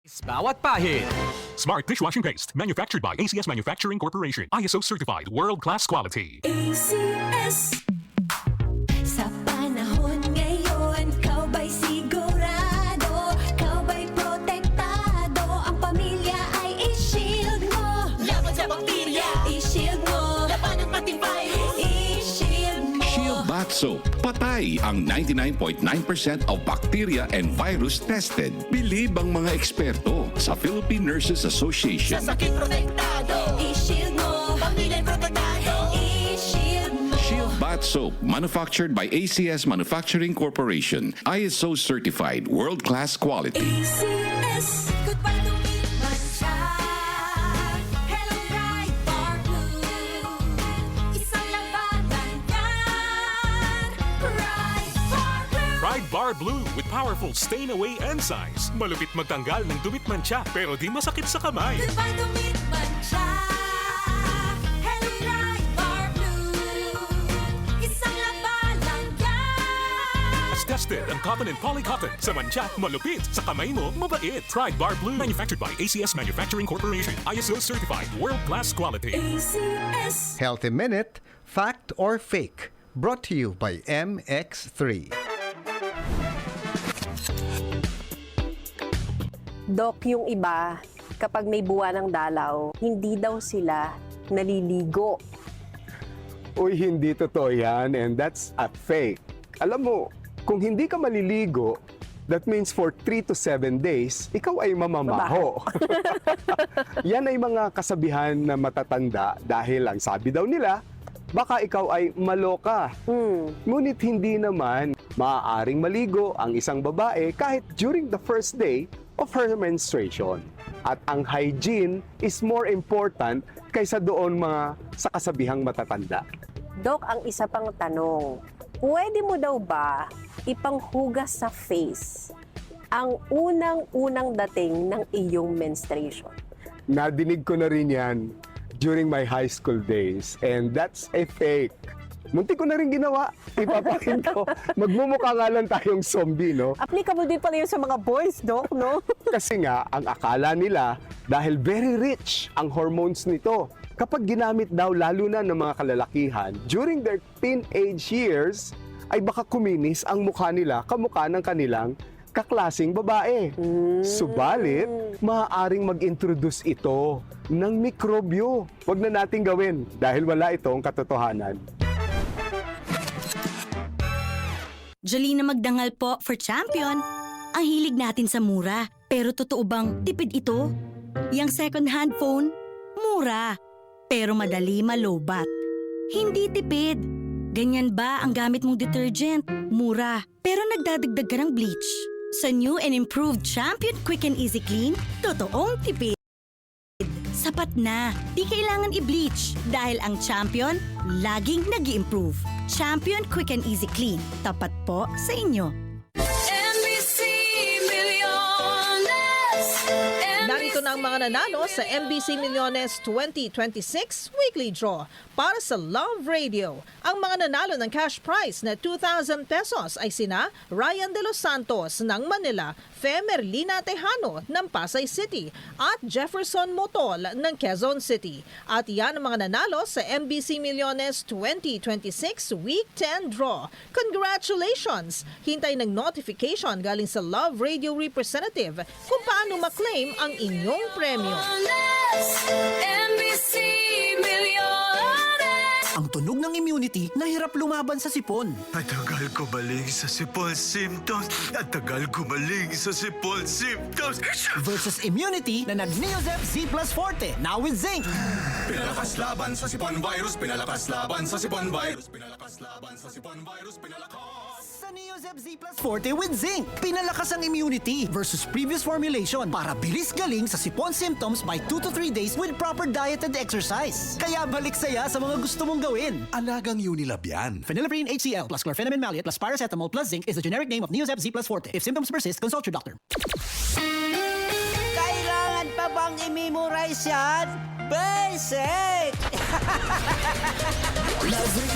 Bawat pahid. Smart dishwashing paste, manufactured by ACS Manufacturing Corporation. ISO certified, world-class quality. ACS. Sa panahon ngayon, kau ba'y sigurado? Kau ba'y protektado? Ang pamilya ay i-shield mo. Laban sa bakterya, i-shield mo. Laban ng pating virus, i-shield mo. Shield Bath Soap. Patay ang 99.9% of bacteria and virus tested. Bilib ang mga eksperto sa Philippine Nurses Association. Sa sakit protektado, i-shield mo. Pamilya protektado, i-shield mo. Shield Bath Soap, manufactured by ACS Manufacturing Corporation. ISO certified, world-class quality. ACS. Goodbye to me, Matcha. Hello, Bright Bar Blue. Isang labanan yan. Bright Bar Blue. Pride Bar Blue with powerful stain-away enzymes. Malupit magtanggal ng dumit mancha pero di masakit sa kamay. Goodbye to me, Matcha. Hello, Bright Bar Blue. Isang labanan yan. As tested ang cotton and polycotton. Sa mancha, malupit. Sa kamay mo, mabait. Pride Bar Blue, manufactured by ACS Manufacturing Corporation. ISO certified, world-class quality. ACS. Healthy Minute, Fact or Fake. Brought to you by MX3. Dok, yung iba, kapag may buwan ng dalaw, hindi daw sila naliligo. Uy, hindi totoo yan, and that's a fake. Alam mo, kung hindi ka maliligo, that means for 3 to 7 days, ikaw ay mamamaho. Yan ay mga kasabihan na matatanda dahil ang sabi daw nila, baka ikaw ay maloka. Ngunit hindi naman maaaring maligo ang isang babae kahit during the first day of her menstruation. At ang hygiene is more important kaysa doon mga sa kasabihang matatanda. Dok, ang isa pang tanong, pwede mo daw ba ipanghugas sa face ang unang-unang dating ng iyong menstruation? Nadinig ko na rin yan during my high school days, and that's a fake. Muntik ko na rin ginawa. Ipapakin ko. Magmumukha nga lang tayong zombie, no? Applicable din pala yun sa mga boys, Dok, no? Kasi nga, ang akala nila, dahil very rich ang hormones nito, kapag ginamit daw lalo na ng mga kalalakihan, during their teenage years, ay baka kuminis ang mukha nila kamukha ng kanilang kaklasing babae. Subalit, maaaring mag-introduce ito ng mikrobyo. Huwag na nating gawin dahil wala itong katotohanan. Jolina Magdangal po for champion. Ang hilig natin sa mura. Pero totoo bang tipid ito? Yang second-hand phone, mura. Pero madali malobat. Hindi tipid. Ganyan ba ang gamit mong detergent? Mura. Pero nagdadagdag ka ng bleach. Sa new and improved Champion Quick and Easy Clean, totoong tipid. Sapat na. Di kailangan i-bleach dahil ang Champion laging nag-i-improve. Champion Quick and Easy Clean. Tapat po sa inyo. NBC Milyones. Narito na ang mga nanalo sa MBC Milyones 2026 Weekly Draw para sa Love Radio. Ang mga nanalo ng cash prize na 2,000 pesos ay sina Ryan De Los Santos ng Manila, Fe Merlina Tejano ng Pasay City at Jefferson Motol ng Quezon City. At yan ang mga nanalo sa MBC Milyones 2026 Week 10 Draw. Congratulations! Hintay ng notification galing sa Love Radio representative kung paano maklaim ang inyong premyo. NBC Milyones. Ang tunog ng immunity na hirap lumaban sa sipon. At tagal gumaling sa sipon symptoms. At tagal gumaling sa sipon symptoms. Versus immunity na nag-Neozep Z Plus Forte. Now with zinc. Pinalakas laban sa sipon virus. Pinalakas laban sa sipon virus. Pinalakas laban sa sipon virus. Pinalakas. Sa Neozep Z Plus Forte with zinc. Pinalakas ang immunity versus previous formulation para bilis galing sa sipon symptoms by 2 to 3 days with proper diet and exercise. Kaya balik saya sa mga gusto mong gawin. Alagang Unilab yan. Phenylephrine HCl plus chlorpheniramine maleate plus paracetamol plus zinc is the generic name of Neozep Z Plus Forte. If symptoms persist, consult your doctor. Kailangan pa bang i-memorize yan? Basic! Music